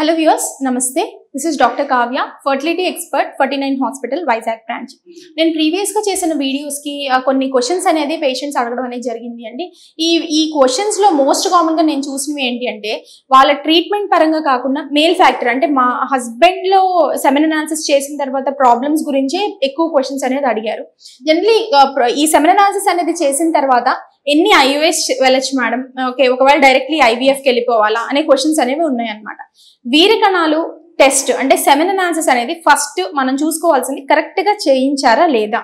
Hello viewers, Namaste. This is Dr. Kavya, fertility expert, 49 Hospital, Vizag branch. నేను previous గా చేసిన videos కి కొన్ని క్వశ్చన్స్ అనేది పేషెంట్స్ అడగడం అనేది జరిగింది అండి. ఈ క్వశ్చన్స్ లో మోస్ట్ కామన్ గా నేను చూసినవి ఏంటి అంటే వాళ్ళ ట్రీట్మెంట్ పరంగా కాకుండా మేల్ ఫ్యాక్టర్ అంటే మా హస్బెండ్ లో సెమెన్ అనాలిసిస్ చేసిన తర్వాత ప్రాబ్లమ్స్ గురించే ఎక్కువ క్వశ్చన్స్ అనేది అడిగారు. జనరలీ ఈ సెమెన్ అనాలిసిస్ అనేది చేసిన తర్వాత ఎన్ని ఐయుఎస్ వెళ్ళొచ్చు మేడం, ఓకే ఒకవేళ డైరెక్ట్లీ ఐవీఎఫ్కి వెళ్ళిపోవాలా అనే క్వశ్చన్స్ అనేవి ఉన్నాయన్నమాట. వీరకణాలు టెస్ట్ అంటే సెమెన్ అనాలిసిస్ అనేది ఫస్ట్ మనం చూసుకోవాల్సింది కరెక్ట్ గా చేయించారా లేదా.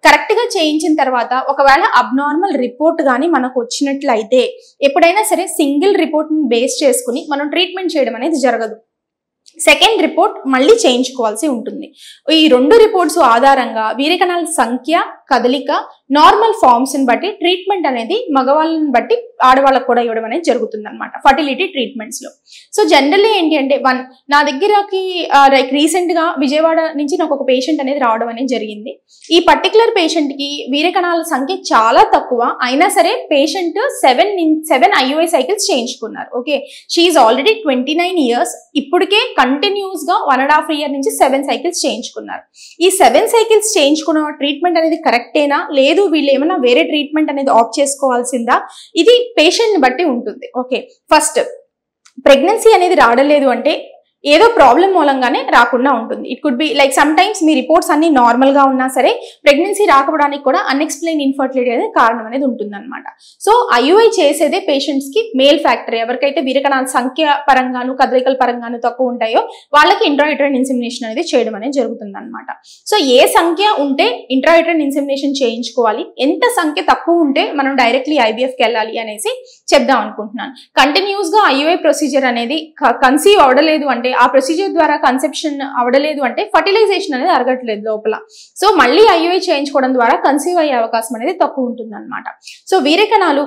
కరెక్ట్ గా చేయించిన తర్వాత ఒకవేళ అబ్నార్మల్ రిపోర్ట్ కానీ మనకు వచ్చినట్లయితే ఎప్పుడైనా సరే సింగిల్ రిపోర్ట్ ని బేస్ చేసుకుని మనం ట్రీట్మెంట్ చేయడం అనేది జరగదు. సెకండ్ రిపోర్ట్ మళ్ళీ చేయించుకోవాల్సి ఉంటుంది. ఈ రెండు రిపోర్ట్స్ ఆధారంగా వీరకణాల సంఖ్య, కదలిక, నార్మల్ ఫార్మ్స్ ని బట్టి ట్రీట్మెంట్ అనేది మగవాళ్ళని బట్టి ఆడవాళ్ళకు కూడా ఇవ్వడం అనేది జరుగుతుంది అనమాట ఫర్టిలిటీ ట్రీట్మెంట్స్ లో. సో జనరల్లీ ఏంటి అంటే నా దగ్గరకి రీసెంట్ గా విజయవాడ నుంచి నాకు ఒక పేషెంట్ అనేది రావడం అనేది జరిగింది. ఈ పర్టికులర్ పేషెంట్ కి వీరకణాల సంఖ్య చాలా తక్కువ అయినా సరే పేషెంట్ 7 ఐయుఐ సైకిల్స్ చేయించుకున్నారు. Okay, she's already 29 years. ఇప్పటికే కంటిన్యూస్ గా 1.5 year నుంచి 7 సైకిల్స్ చేయించుకున్నారు. ఈ 7 సైకిల్స్ చేయించుకున్న ట్రీట్మెంట్ అనేది కరెక్టేనా లేదు వీళ్ళు ఏమైనా వేరే ట్రీట్మెంట్ అనేది ఆప్ట్ చేసుకోవాల్సిందా, ఇది పేషెంట్ ని బట్టి ఉంటుంది. ఓకే, ఫస్ట్ ప్రెగ్నెన్సీ అనేది రావడలేదు అంటే ఏదో ప్రాబ్లం మూలంగానే రాకుండా ఉంటుంది. It could be like some times me reports అన్ని నార్మల్ గా ఉన్నా సరే ప్రెగ్నెన్సీ రాకపోవడానికి కూడా అన్ఎక్స్ప్లెయిన్ ఇన్ఫర్టిలిటీ అనేది కారణం అనేది ఉంటుంది అనమాట. సో ఐయుఐ చేసేదే పేషెంట్స్ కి మేల్ ఫ్యాక్టర్ ఎవరికైతే వీరకణాల సంఖ్య పరంగాను కదలికల పరంగాను తక్కువ ఉంటాయో వాళ్ళకి ఇంట్రాయూటరైన్ ఇన్సెమినేషన్ అనేది చేయడం అనేది జరుగుతుంది అనమాట. సో ఏ సంఖ్య ఉంటే ఇంట్రాయూటరైన్ ఇన్సెమినేషన్ చేయించుకోవాలి, ఎంత సంఖ్య తక్కువ ఉంటే మనం డైరెక్ట్లీ ఐవీఎఫ్కి వెళ్ళాలి అనేసి చెప్దాం అనుకుంటున్నాను. కంటిన్యూస్ గా ఐయుఐ ప్రొసీజర్ అనేది కన్సీవ్ అవడలేదు అంటే ఆ ప్రొసీజర్ ద్వారా కన్సెప్షన్ అవడలేదు అంటే ఫర్టిలైజేషన్ అనేది అరగట్లేదు లోపల. సో మళ్ళీ ఐయుఐ చేయించుకోవడం ద్వారా కన్సీవ్ అయ్యే అవకాశం అనేది తక్కువ ఉంటుంది అనమాట. సో వీరకణాలు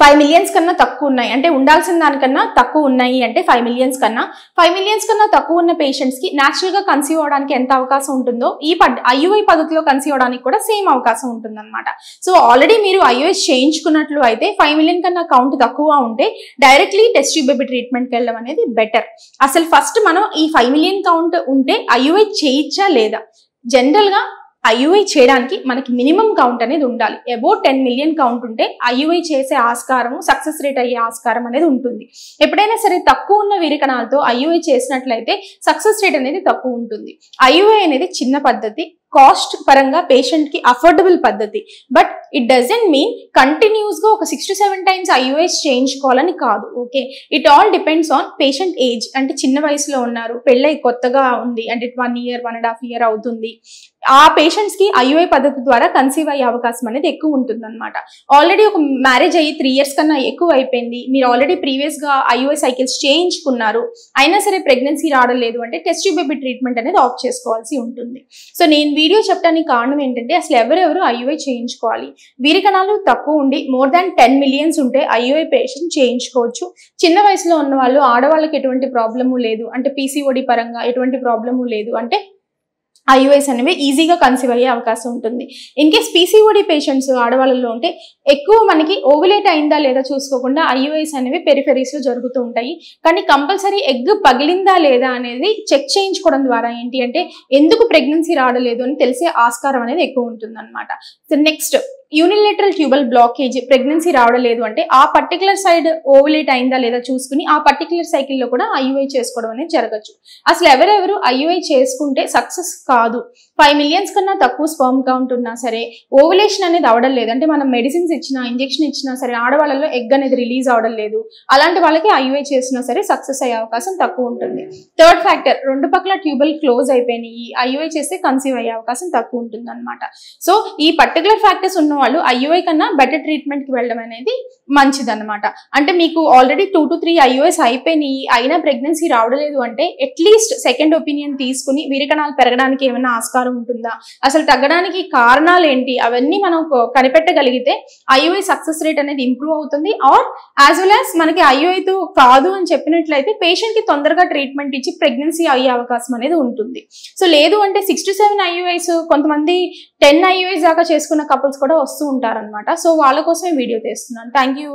5 million కన్నా తక్కువ ఉన్నాయి అంటే ఉండాల్సిన దానికన్నా తక్కువ ఉన్నాయి అంటే 5 million కన్నా తక్కువ ఉన్న పేషెంట్స్ కి న్యాచురల్ గా కన్సీవ్ అవడానికి ఎంత అవకాశం ఉంటుందో ఈ ఐయుఐ పద్ధతిలో కన్సీవ్ అవడానికి కూడా సేమ్ అవకాశం ఉంటుంది అనమాట. సో ఆల్రెడీ మీరు ఐయుఐస్ చేయించుకున్నట్లు అయితే 5 million కన్నా కౌంట్ తక్కువ ఉంటే డైరెక్ట్లీ టెస్ట్ ట్యూబ్ బేబీ ట్రీట్మెంట్కి వెళ్ళడం అనేది బెటర్. అసలు ఫస్ట్ మనం ఈ 5 million కౌంట్ ఉంటే ఐయుఐ చేయించా లేదా. జనరల్ గా ఐయుఐ చేయడానికి మనకి మినిమం కౌంట్ అనేది ఉండాలి. అబౌట్ 10 million కౌంట్ ఉంటే ఐయుఐ చేసే ఆస్కారం, సక్సెస్ రేట్ అయ్యే ఆస్కారం అనేది ఉంటుంది. ఎప్పుడైనా సరే తక్కువ ఉన్న వీరకణాలతో ఐయుఐ చేసినట్లయితే సక్సెస్ రేట్ అనేది తక్కువ ఉంటుంది. ఐయుఐ అనేది చిన్న పద్ధతి, కాస్ట్ పరంగా పేషెంట్ కి అఫోర్డబుల్ పద్ధతి. But it doesn't mean continuous గా ఒక 6 to 7 times ఐయుఐస్ చేయించుకోవాలని కాదు. Okay, it all depends on patient age. అంటే చిన్న వయసులో ఉన్నారు, పెళ్ళై కొత్తగా ఉంది అంటే 1 year 1.5 year అవుతుంది, ఆ పేషెంట్స్ కి ఐయుఐ పద్ధతి ద్వారా కన్సీవ్ అయ్యే అవకాశం అనేది ఎక్కువ ఉంటుంది అనమాట. ఆల్రెడీ ఒక మ్యారేజ్ అయ్యి 3 years కన్నా ఎక్కువ అయిపోయింది, మీరు ఆల్రెడీ ప్రీవియస్ గా ఐయుఐ సైకిల్స్ చేయించుకున్నారు అయినా సరే ప్రెగ్నెన్సీ రావడలేదు అంటే టెస్ట్ ట్యూబ్ బేబీ ట్రీట్మెంట్ అనేది ఆప్ట్ చేసుకోవాల్సి ఉంటుంది. సో నేను వీడియో చెప్పడానికి కారణం ఏంటంటే అసలు ఎవరెవరు ఐయుఐ చేయించుకోవాలి. వీరకణాలు తక్కువ ఉండి more than 10 million ఉంటే ఐయుఐ పేషెంట్ చేయించుకోవచ్చు. చిన్న వయసులో ఉన్న వాళ్ళు, ఆడవాళ్ళకి ఎటువంటి ప్రాబ్లము లేదు అంటే పీసీఓడి పరంగా ఎటువంటి ప్రాబ్లము లేదు అంటే ఐయుఐస్ అనేవి ఈజీగా కన్సీవ్ అయ్యే అవకాశం ఉంటుంది. ఇన్ కేస్ పీసీఓడి పేషెంట్స్ ఆడవాళ్ళలో ఉంటే ఎక్కువ మనకి ఓవులేట్ అయిందా లేదా చూసుకోకుండా ఐయుఐస్ అనేవి పెరిఫెరీస్ లో జరుగుతూ ఉంటాయి. కానీ కంపల్సరీ ఎగ్ పగిలిందా లేదా అనేది చెక్ చేయించుకోవడం ద్వారా ఏంటి అంటే ఎందుకు ప్రెగ్నెన్సీ రావడలేదు అని తెలిసే ఆస్కారం అనేది ఎక్కువ ఉంటుంది అనమాట. Next unilateral tubal blockage, pregnancy రావడలేదు అంటే ఆ పర్టికులర్ సైడ్ ఓవులేట్ అయిందా లేదా చూసుకుని ఆ పర్టికులర్ సైకిల్లో కూడా ఐయుఐ చేసుకోవడం అనేది జరగచ్చు. అసలు ఎవరెవరు ఐయుఐ చేసుకుంటే సక్సెస్ కాదు, 5 million కన్నా తక్కువ స్పర్మ్ కౌంట్ ఉన్నా సరే ఓవులేషన్ అనేది అవడం లేదు అంటే మనం మెడిసిన్స్ ఇచ్చినా ఇంజెక్షన్ ఇచ్చినా సరే ఆడవాళ్ళలో ఎగ్ అనేది రిలీజ్ అవడం లేదు, అలాంటి వాళ్ళకి ఐయుఐ చేసినా సరే సక్సెస్ అయ్యే అవకాశం తక్కువ ఉంటుంది. థర్డ్ ఫ్యాక్టర్, రెండు పక్కల ట్యూబల్ క్లోజ్ అయిపోయినాయి, ఐయుఐ చేస్తే కన్సీవ్ అయ్యే అవకాశం తక్కువ ఉంటుంది అనమాట. సో ఈ పర్టికులర్ ఫ్యాక్టర్స్ ఉన్న వాళ్ళు ఐయుఐ కన్నా బెటర్ ట్రీట్మెంట్ కి వెళ్ళడం అనేది మంచిదన్నమాట. అంటే మీకు ఆల్రెడీ 2 to 3 ఐయుఐస్ అయిపోయినాయి అయినా ప్రెగ్నెన్సీ రావడలేదు అంటే అట్లీస్ట్ సెకండ్ ఒపీనియన్ తీసుకుని వీరకణాలు పెరగడానికి ఏమైనా ఆస్కారం ఉంటుందా, అసలు తగ్గడానికి కారణాలు ఏంటి, అవన్నీ మనం కనిపెట్టగలిగితే ఐయుఐ సక్సెస్ రేట్ అనేది ఇంప్రూవ్ అవుతుంది. ఆర్ యాజ్ వెల్ యాజ్ మనకి ఐయుఐతో కాదు అని చెప్పినట్లయితే పేషెంట్ కి తొందరగా ట్రీట్మెంట్ ఇచ్చి ప్రెగ్నెన్సీ అయ్యే అవకాశం అనేది ఉంటుంది. సో లేదు అంటే 6 to 7 ఐయుఐస్, కొంతమంది 10 ఐయుఐస్ దాకా చేసుకున్న కపుల్స్ కూడా వస్తూ ఉంటారనమాట. సో వాళ్ళ కోసమే వీడియో తీస్తున్నాను. Thank you.